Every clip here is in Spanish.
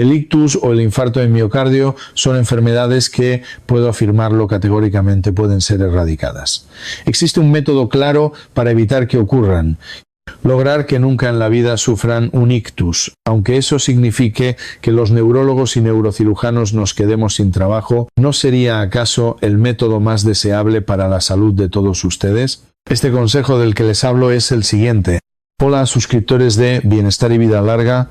El ictus o el infarto de miocardio son enfermedades que, puedo afirmarlo categóricamente, pueden ser erradicadas. Existe un método claro para evitar que ocurran. Lograr que nunca en la vida sufran un ictus, aunque eso signifique que los neurólogos y neurocirujanos nos quedemos sin trabajo, ¿no sería acaso el método más deseable para la salud de todos ustedes? Este consejo del que les hablo es el siguiente. Hola, suscriptores de Bienestar y Vida Larga.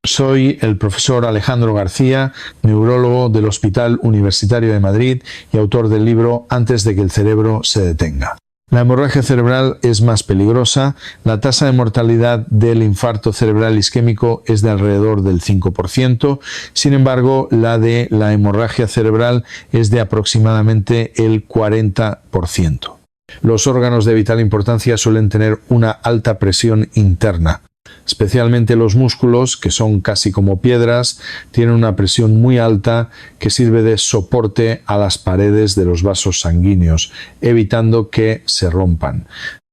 Soy el profesor Alejandro García, neurólogo del Hospital Universitario de Madrid y autor del libro Antes de que el cerebro se detenga. La hemorragia cerebral es más peligrosa. La tasa de mortalidad del infarto cerebral isquémico es de alrededor del 5%. Sin embargo, la de la hemorragia cerebral es de aproximadamente el 40%. Los órganos de vital importancia suelen tener una alta presión interna. Especialmente los músculos, que son casi como piedras, tienen una presión muy alta que sirve de soporte a las paredes de los vasos sanguíneos, evitando que se rompan.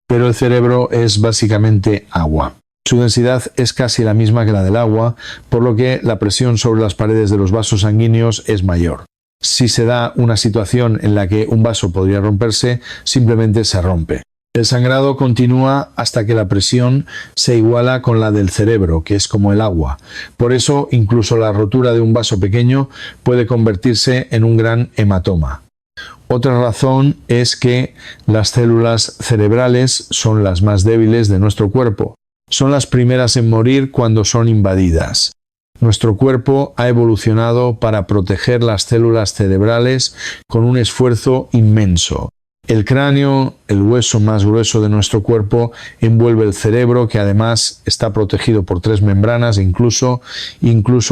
Pero el cerebro es básicamente agua. Su densidad es casi la misma que la del agua, por lo que la presión sobre las paredes de los vasos sanguíneos es mayor. Si se da una situación en la que un vaso podría romperse, simplemente se rompe. El sangrado continúa hasta que la presión se iguala con la del cerebro, que es como el agua. Por eso, incluso la rotura de un vaso pequeño puede convertirse en un gran hematoma. Otra razón es que las células cerebrales son las más débiles de nuestro cuerpo. Son las primeras en morir cuando son invadidas. Nuestro cuerpo ha evolucionado para proteger las células cerebrales con un esfuerzo inmenso. El cráneo, el hueso más grueso de nuestro cuerpo, envuelve el cerebro, que además está protegido por 3 membranas e incluso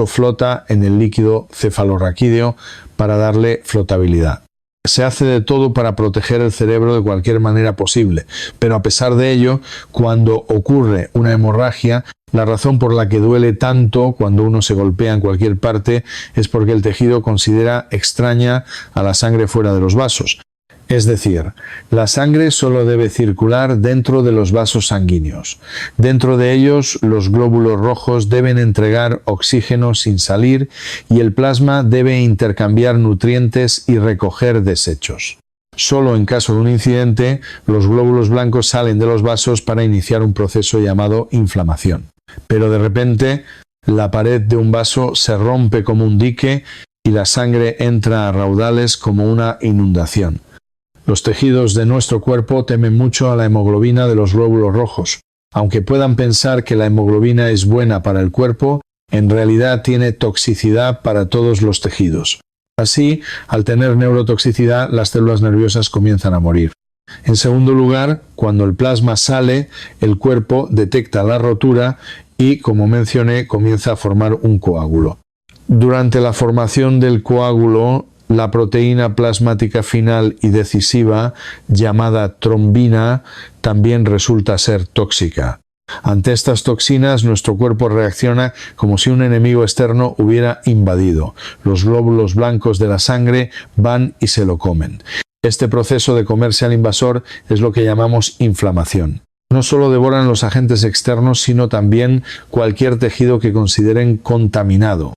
flota en el líquido cefalorraquídeo para darle flotabilidad. Se hace de todo para proteger el cerebro de cualquier manera posible, pero a pesar de ello, cuando ocurre una hemorragia, la razón por la que duele tanto cuando uno se golpea en cualquier parte es porque el tejido considera extraña a la sangre fuera de los vasos. Es decir, la sangre solo debe circular dentro de los vasos sanguíneos. Dentro de ellos, los glóbulos rojos deben entregar oxígeno sin salir y el plasma debe intercambiar nutrientes y recoger desechos. Solo en caso de un incidente, los glóbulos blancos salen de los vasos para iniciar un proceso llamado inflamación. Pero de repente, la pared de un vaso se rompe como un dique y la sangre entra a raudales como una inundación. Los tejidos de nuestro cuerpo temen mucho a la hemoglobina de los glóbulos rojos. Aunque puedan pensar que la hemoglobina es buena para el cuerpo, en realidad tiene toxicidad para todos los tejidos. Así, al tener neurotoxicidad, las células nerviosas comienzan a morir. En segundo lugar, cuando el plasma sale, el cuerpo detecta la rotura y, como mencioné, comienza a formar un coágulo. Durante la formación del coágulo, la proteína plasmática final y decisiva, llamada trombina, también resulta ser tóxica. Ante estas toxinas, nuestro cuerpo reacciona como si un enemigo externo hubiera invadido. Los glóbulos blancos de la sangre van y se lo comen. Este proceso de comerse al invasor es lo que llamamos inflamación. No solo devoran los agentes externos, sino también cualquier tejido que consideren contaminado.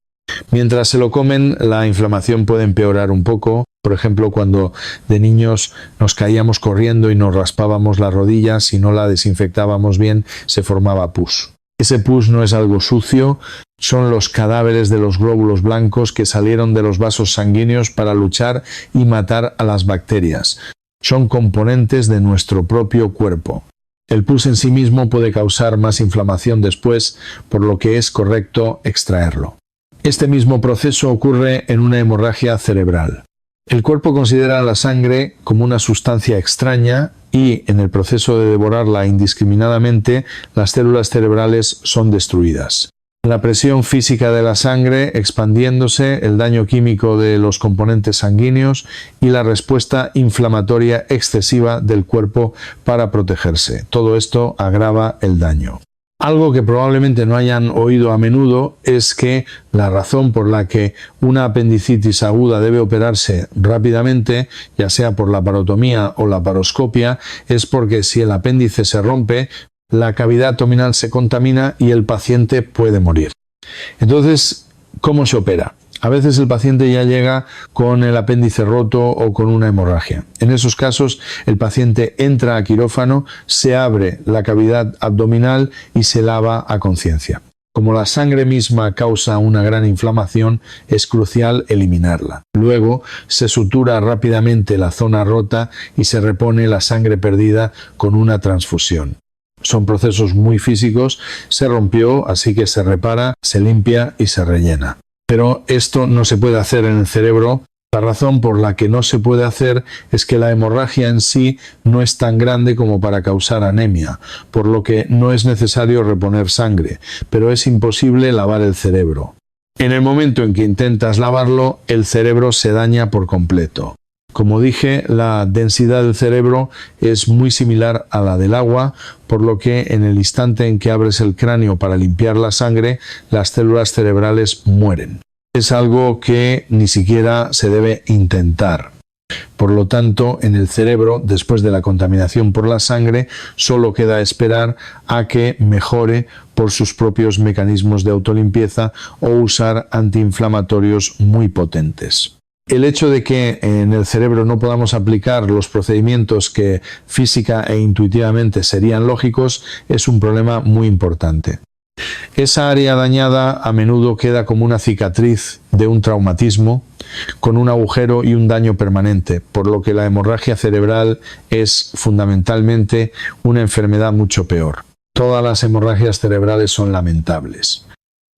Mientras se lo comen, la inflamación puede empeorar un poco. Por ejemplo, cuando de niños nos caíamos corriendo y nos raspábamos la rodilla, si no la desinfectábamos bien, se formaba pus. Ese pus no es algo sucio, son los cadáveres de los glóbulos blancos que salieron de los vasos sanguíneos para luchar y matar a las bacterias. Son componentes de nuestro propio cuerpo. El pus en sí mismo puede causar más inflamación después, por lo que es correcto extraerlo. Este mismo proceso ocurre en una hemorragia cerebral. El cuerpo considera la sangre como una sustancia extraña y, en el proceso de devorarla indiscriminadamente, las células cerebrales son destruidas. La presión física de la sangre expandiéndose, el daño químico de los componentes sanguíneos y la respuesta inflamatoria excesiva del cuerpo para protegerse. Todo esto agrava el daño. Algo que probablemente no hayan oído a menudo es que la razón por la que una apendicitis aguda debe operarse rápidamente, ya sea por laparotomía o laparoscopia, es porque si el apéndice se rompe, la cavidad abdominal se contamina y el paciente puede morir. Entonces, ¿Cómo se opera? A veces el paciente ya llega con el apéndice roto o con una hemorragia. En esos casos, el paciente entra a quirófano, se abre la cavidad abdominal y se lava a conciencia. Como la sangre misma causa una gran inflamación, es crucial eliminarla. Luego se sutura rápidamente la zona rota y se repone la sangre perdida con una transfusión. Son procesos muy físicos, se rompió, así que se repara, se limpia y se rellena. Pero esto no se puede hacer en el cerebro. La razón por la que no se puede hacer es que la hemorragia en sí no es tan grande como para causar anemia, por lo que no es necesario reponer sangre, pero es imposible lavar el cerebro. En el momento en que intentas lavarlo, el cerebro se daña por completo. Como dije, la densidad del cerebro es muy similar a la del agua, por lo que en el instante en que abres el cráneo para limpiar la sangre, las células cerebrales mueren. Es algo que ni siquiera se debe intentar. Por lo tanto, en el cerebro, después de la contaminación por la sangre, solo queda esperar a que mejore por sus propios mecanismos de autolimpieza o usar antiinflamatorios muy potentes. El hecho de que en el cerebro no podamos aplicar los procedimientos que física e intuitivamente serían lógicos es un problema muy importante. Esa área dañada a menudo queda como una cicatriz de un traumatismo, con un agujero y un daño permanente, por lo que la hemorragia cerebral es fundamentalmente una enfermedad mucho peor. Todas las hemorragias cerebrales son lamentables.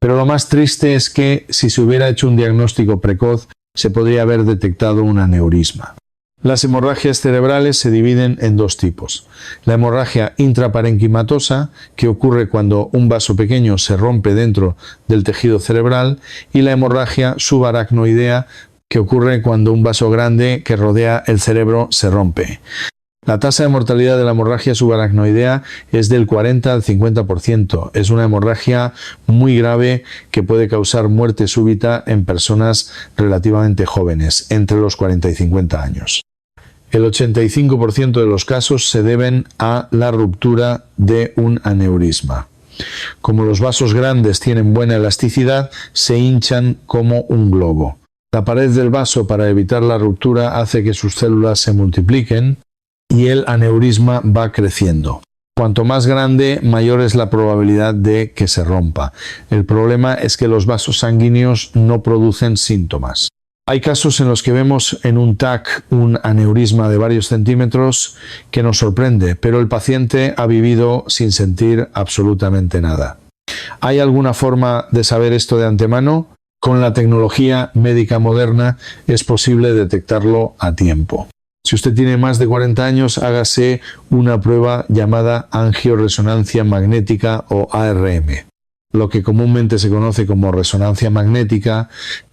Pero lo más triste es que si se hubiera hecho un diagnóstico precoz, se podría haber detectado un aneurisma. Las hemorragias cerebrales se dividen en dos tipos. La hemorragia intraparenquimatosa, que ocurre cuando un vaso pequeño se rompe dentro del tejido cerebral, y la hemorragia subaracnoidea, que ocurre cuando un vaso grande que rodea el cerebro se rompe. La tasa de mortalidad de la hemorragia subaracnoidea es del 40 al 50%. Es una hemorragia muy grave que puede causar muerte súbita en personas relativamente jóvenes, entre los 40 y 50 años. El 85% de los casos se deben a la ruptura de un aneurisma. Como los vasos grandes tienen buena elasticidad, se hinchan como un globo. La pared del vaso, para evitar la ruptura, hace que sus células se multipliquen y el aneurisma va creciendo. Cuanto más grande, mayor es la probabilidad de que se rompa. El problema es que los vasos sanguíneos no producen síntomas. Hay casos en los que vemos en un TAC un aneurisma de varios centímetros que nos sorprende, pero el paciente ha vivido sin sentir absolutamente nada. ¿Hay alguna forma de saber esto de antemano? Con la tecnología médica moderna es posible detectarlo a tiempo. Si usted tiene más de 40 años, hágase una prueba llamada angioresonancia magnética o ARM. Lo que comúnmente se conoce como resonancia magnética,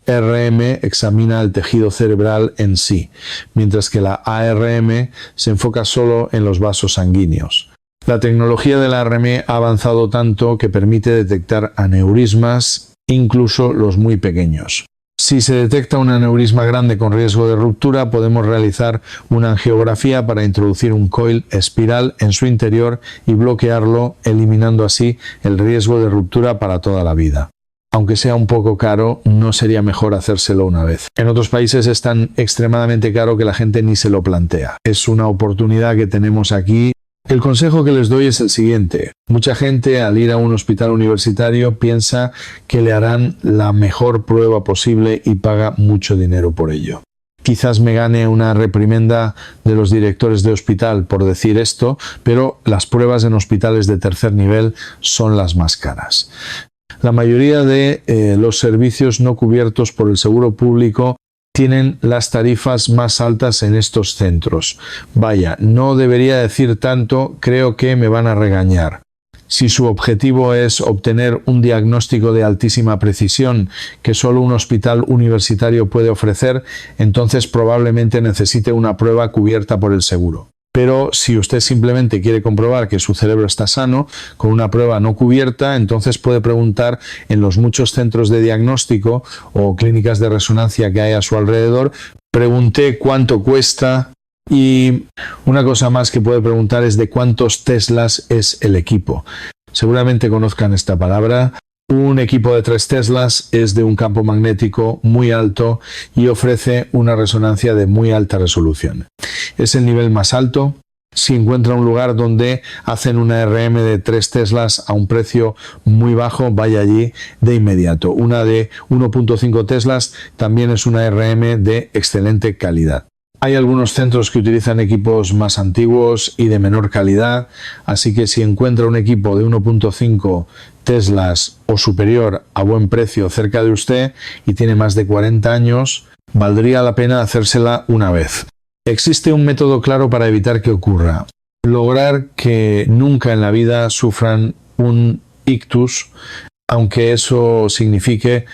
RM examina el tejido cerebral en sí, mientras que la ARM se enfoca solo en los vasos sanguíneos. La tecnología de la ARM ha avanzado tanto que permite detectar aneurismas, incluso los muy pequeños. Si se detecta un aneurisma grande con riesgo de ruptura, podemos realizar una angiografía para introducir un coil espiral en su interior y bloquearlo, eliminando así el riesgo de ruptura para toda la vida. Aunque sea un poco caro, ¿no sería mejor hacérselo una vez? En otros países es tan extremadamente caro que la gente ni se lo plantea. Es una oportunidad que tenemos aquí. El consejo que les doy es el siguiente. Mucha gente al ir a un hospital universitario piensa que le harán la mejor prueba posible y paga mucho dinero por ello. Quizás me gane una reprimenda de los directores de hospital por decir esto, pero las pruebas en hospitales de tercer nivel son las más caras. La mayoría de los servicios no cubiertos por el seguro público tienen las tarifas más altas en estos centros. Vaya, no debería decir tanto, creo que me van a regañar. Si su objetivo es obtener un diagnóstico de altísima precisión que solo un hospital universitario puede ofrecer, entonces probablemente necesite una prueba cubierta por el seguro. Pero si usted simplemente quiere comprobar que su cerebro está sano, con una prueba no cubierta, entonces puede preguntar en los muchos centros de diagnóstico o clínicas de resonancia que hay a su alrededor. Pregunté cuánto cuesta y una cosa más que puede preguntar es de cuántos teslas es el equipo. Seguramente conozcan esta palabra. Un equipo de 3 Teslas es de un campo magnético muy alto y ofrece una resonancia de muy alta resolución. Es el nivel más alto. Si encuentra un lugar donde hacen una RM de 3 Teslas a un precio muy bajo, vaya allí de inmediato. Una de 1.5 Teslas también es una RM de excelente calidad. Hay algunos centros que utilizan equipos más antiguos y de menor calidad, así que si encuentra un equipo de 1.5 Teslas o superior a buen precio cerca de usted y tiene más de 40 años, valdría la pena hacérsela una vez. Existe un método claro para evitar que ocurra. Lograr que nunca en la vida sufran un ictus, aunque eso signifique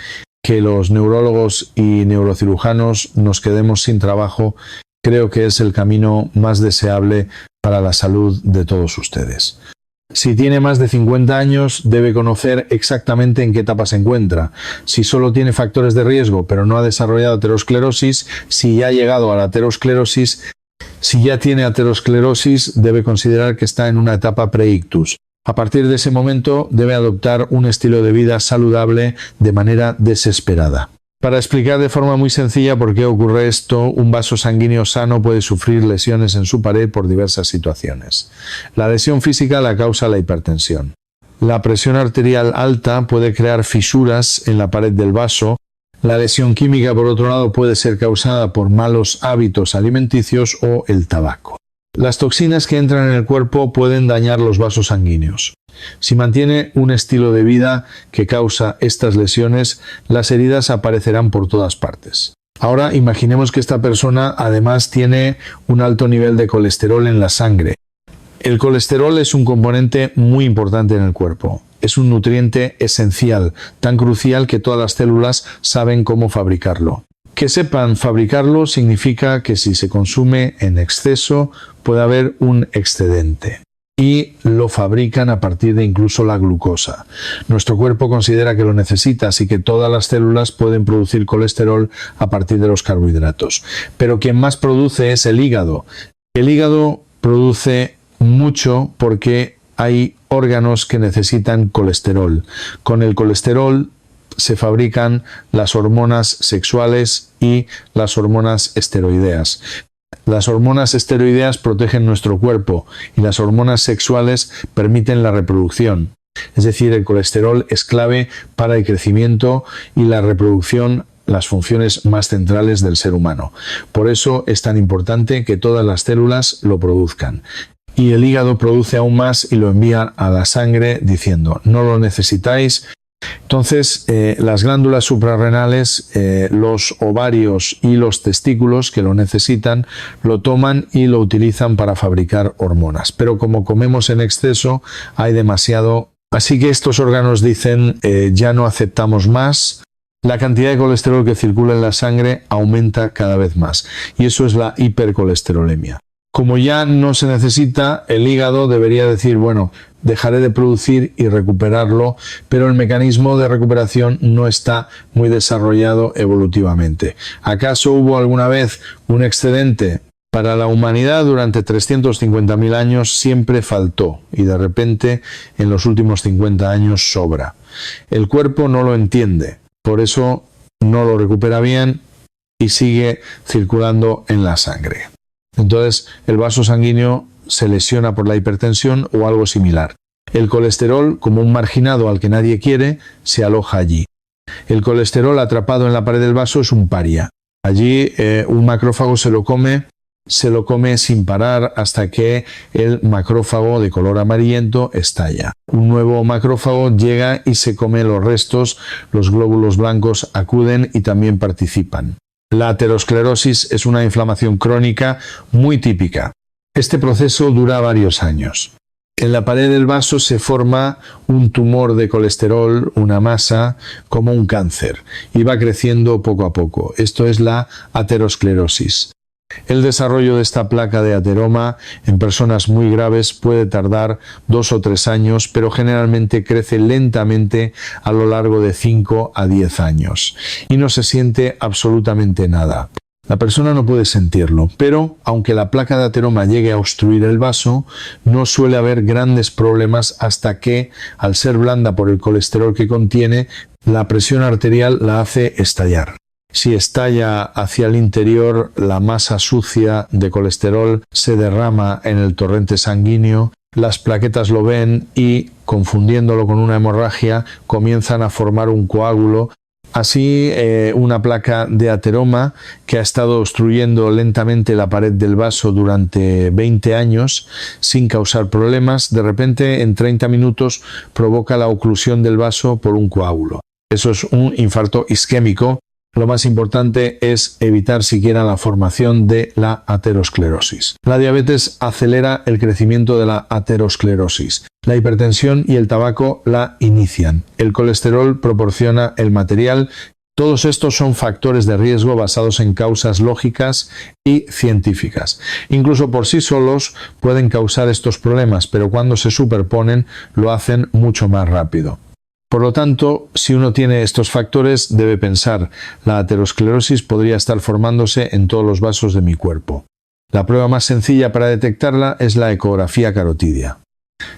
que los neurólogos y neurocirujanos nos quedemos sin trabajo, creo que es el camino más deseable para la salud de todos ustedes. Si tiene más de 50 años, debe conocer exactamente en qué etapa se encuentra. Si solo tiene factores de riesgo, pero no ha desarrollado aterosclerosis, si ya ha llegado a la aterosclerosis, si ya tiene aterosclerosis, debe considerar que está en una etapa pre-ictus. A partir de ese momento, debe adoptar un estilo de vida saludable de manera desesperada. Para explicar de forma muy sencilla por qué ocurre esto, un vaso sanguíneo sano puede sufrir lesiones en su pared por diversas situaciones. La lesión física la causa la hipertensión. La presión arterial alta puede crear fisuras en la pared del vaso. La lesión química, por otro lado, puede ser causada por malos hábitos alimenticios o el tabaco. Las toxinas que entran en el cuerpo pueden dañar los vasos sanguíneos. Si mantiene un estilo de vida que causa estas lesiones, las heridas aparecerán por todas partes. Ahora imaginemos que esta persona además tiene un alto nivel de colesterol en la sangre. El colesterol es un componente muy importante en el cuerpo. Es un nutriente esencial, tan crucial que todas las células saben cómo fabricarlo. Que sepan fabricarlo significa que si se consume en exceso puede haber un excedente. Y lo fabrican a partir de incluso la glucosa. Nuestro cuerpo considera que lo necesita, así que todas las células pueden producir colesterol a partir de los carbohidratos. Pero quien más produce es el hígado. El hígado produce mucho porque hay órganos que necesitan colesterol. Con el colesterol se fabrican las hormonas sexuales y las hormonas esteroideas. Las hormonas esteroideas protegen nuestro cuerpo y las hormonas sexuales permiten la reproducción. Es decir, el colesterol es clave para el crecimiento y la reproducción, las funciones más centrales del ser humano. Por eso es tan importante que todas las células lo produzcan. Y el hígado produce aún más y lo envía a la sangre diciendo, no lo necesitáis. Entonces, las glándulas suprarrenales, los ovarios y los testículos que lo necesitan, lo toman y lo utilizan para fabricar hormonas. Pero como comemos en exceso, hay demasiado. Así que estos órganos dicen, ya no aceptamos más. La cantidad de colesterol que circula en la sangre aumenta cada vez más. Y eso es la hipercolesterolemia. Como ya no se necesita, el hígado debería decir, bueno, dejaré de producir y recuperarlo, pero el mecanismo de recuperación no está muy desarrollado evolutivamente. ¿Acaso hubo alguna vez un excedente? Para la humanidad durante 350.000 años siempre faltó y de repente en los últimos 50 años sobra. El cuerpo no lo entiende, por eso no lo recupera bien y sigue circulando en la sangre. Entonces, el vaso sanguíneo se lesiona por la hipertensión o algo similar. El colesterol, como un marginado al que nadie quiere, se aloja allí. El colesterol atrapado en la pared del vaso es un paria. Allí un macrófago se lo come sin parar hasta que el macrófago de color amarillento estalla. Un nuevo macrófago llega y se come los restos, los glóbulos blancos acuden y también participan. La aterosclerosis es una inflamación crónica muy típica. Este proceso dura varios años. En la pared del vaso se forma un tumor de colesterol, una masa, como un cáncer, y va creciendo poco a poco. Esto es la aterosclerosis. El desarrollo de esta placa de ateroma en personas muy graves puede tardar 2 o 3 años, pero generalmente crece lentamente a lo largo de 5 a 10 años y no se siente absolutamente nada. La persona no puede sentirlo, pero aunque la placa de ateroma llegue a obstruir el vaso, no suele haber grandes problemas hasta que, al ser blanda por el colesterol que contiene, la presión arterial la hace estallar. Si estalla hacia el interior, la masa sucia de colesterol se derrama en el torrente sanguíneo, las plaquetas lo ven y, confundiéndolo con una hemorragia, comienzan a formar un coágulo. Así, una placa de ateroma que ha estado obstruyendo lentamente la pared del vaso durante 20 años sin causar problemas, de repente en 30 minutos provoca la oclusión del vaso por un coágulo. Eso es un infarto isquémico. Lo más importante es evitar siquiera la formación de la aterosclerosis. La diabetes acelera el crecimiento de la aterosclerosis. La hipertensión y el tabaco la inician. El colesterol proporciona el material. Todos estos son factores de riesgo basados en causas lógicas y científicas. Incluso por sí solos pueden causar estos problemas, pero cuando se superponen lo hacen mucho más rápido. Por lo tanto, si uno tiene estos factores, debe pensar, la aterosclerosis podría estar formándose en todos los vasos de mi cuerpo. La prueba más sencilla para detectarla es la ecografía carotidia.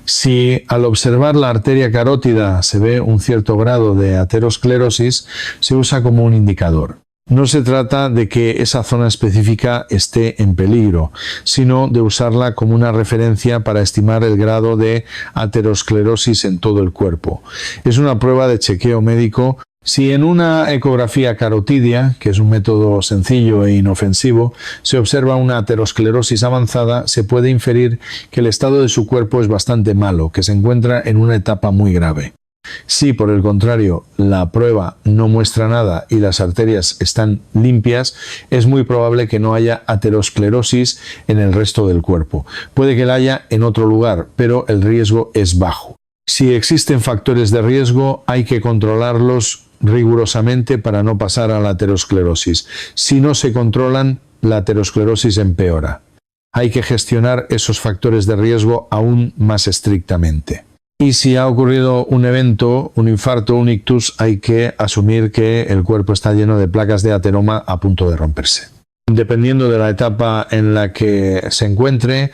Si al observar la arteria carótida se ve un cierto grado de aterosclerosis, se usa como un indicador. No se trata de que esa zona específica esté en peligro, sino de usarla como una referencia para estimar el grado de aterosclerosis en todo el cuerpo. Es una prueba de chequeo médico. Si en una ecografía carotidia, que es un método sencillo e inofensivo, se observa una aterosclerosis avanzada, se puede inferir que el estado de su cuerpo es bastante malo, que se encuentra en una etapa muy grave. Si, por el contrario, la prueba no muestra nada y las arterias están limpias, es muy probable que no haya aterosclerosis en el resto del cuerpo. Puede que la haya en otro lugar, pero el riesgo es bajo. Si existen factores de riesgo, hay que controlarlos rigurosamente para no pasar a la aterosclerosis. Si no se controlan, la aterosclerosis empeora. Hay que gestionar esos factores de riesgo aún más estrictamente. Y si ha ocurrido un evento, un infarto, un ictus, hay que asumir que el cuerpo está lleno de placas de ateroma a punto de romperse. Dependiendo de la etapa en la que se encuentre,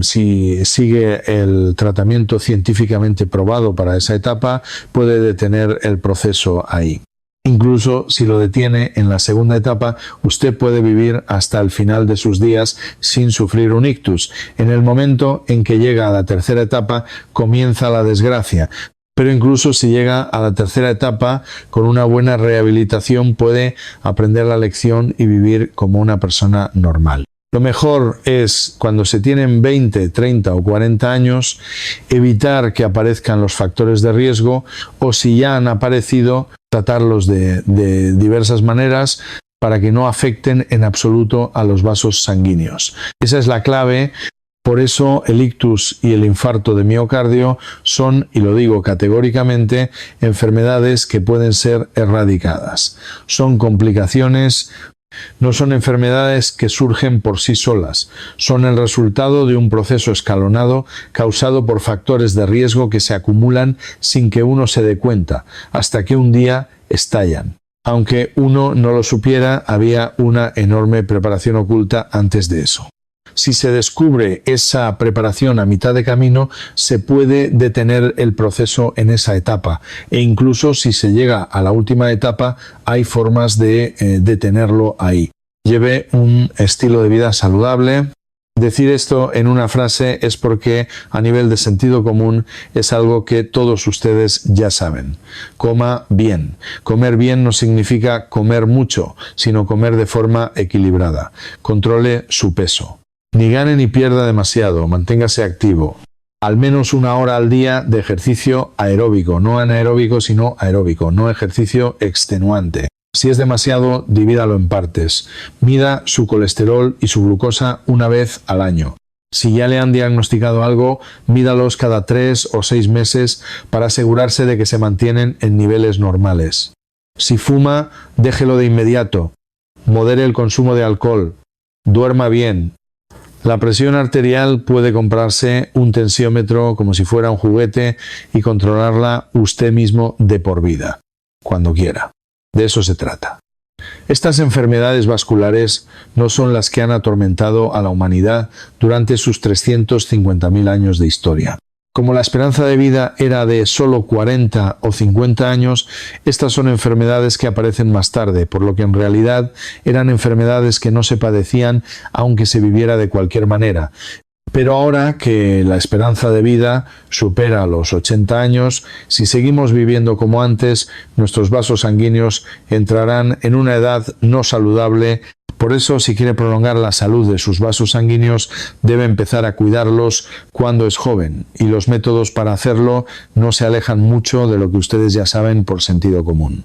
si sigue el tratamiento científicamente probado para esa etapa, puede detener el proceso ahí. Incluso si lo detiene en la segunda etapa, usted puede vivir hasta el final de sus días sin sufrir un ictus. En el momento en que llega a la tercera etapa, comienza la desgracia. Pero incluso si llega a la tercera etapa, con una buena rehabilitación puede aprender la lección y vivir como una persona normal. Lo mejor es, cuando se tienen 20, 30 o 40 años, evitar que aparezcan los factores de riesgo, o si ya han aparecido, tratarlos de diversas maneras para que no afecten en absoluto a los vasos sanguíneos. Esa es la clave. Por eso el ictus y el infarto de miocardio son, y lo digo categóricamente, enfermedades que pueden ser erradicadas. Son complicaciones. No son enfermedades que surgen por sí solas, son el resultado de un proceso escalonado causado por factores de riesgo que se acumulan sin que uno se dé cuenta, hasta que un día estallan. Aunque uno no lo supiera, había una enorme preparación oculta antes de eso. Si se descubre esa preparación a mitad de camino, se puede detener el proceso en esa etapa, e incluso si se llega a la última etapa, hay formas de detenerlo ahí. Lleve un estilo de vida saludable. Decir esto en una frase es porque a nivel de sentido común es algo que todos ustedes ya saben. Coma bien. Comer bien no significa comer mucho, sino comer de forma equilibrada. Controle su peso. Ni gane ni pierda demasiado, manténgase activo. Al menos 1 hora al día de ejercicio aeróbico, no anaeróbico sino aeróbico, no ejercicio extenuante. Si es demasiado, divídalo en partes. Mida su colesterol y su glucosa una vez al año. Si ya le han diagnosticado algo, mídalos cada 3 o 6 meses para asegurarse de que se mantienen en niveles normales. Si fuma, déjelo de inmediato. Modere el consumo de alcohol. Duerma bien. La presión arterial puede comprarse un tensiómetro como si fuera un juguete y controlarla usted mismo de por vida, cuando quiera. De eso se trata. Estas enfermedades vasculares no son las que han atormentado a la humanidad durante sus 350.000 años de historia. Como la esperanza de vida era de solo 40 o 50 años, estas son enfermedades que aparecen más tarde, por lo que en realidad eran enfermedades que no se padecían aunque se viviera de cualquier manera. Pero ahora que la esperanza de vida supera los 80 años, si seguimos viviendo como antes, nuestros vasos sanguíneos entrarán en una edad no saludable. Por eso, si quiere prolongar la salud de sus vasos sanguíneos, debe empezar a cuidarlos cuando es joven. Y los métodos para hacerlo no se alejan mucho de lo que ustedes ya saben por sentido común.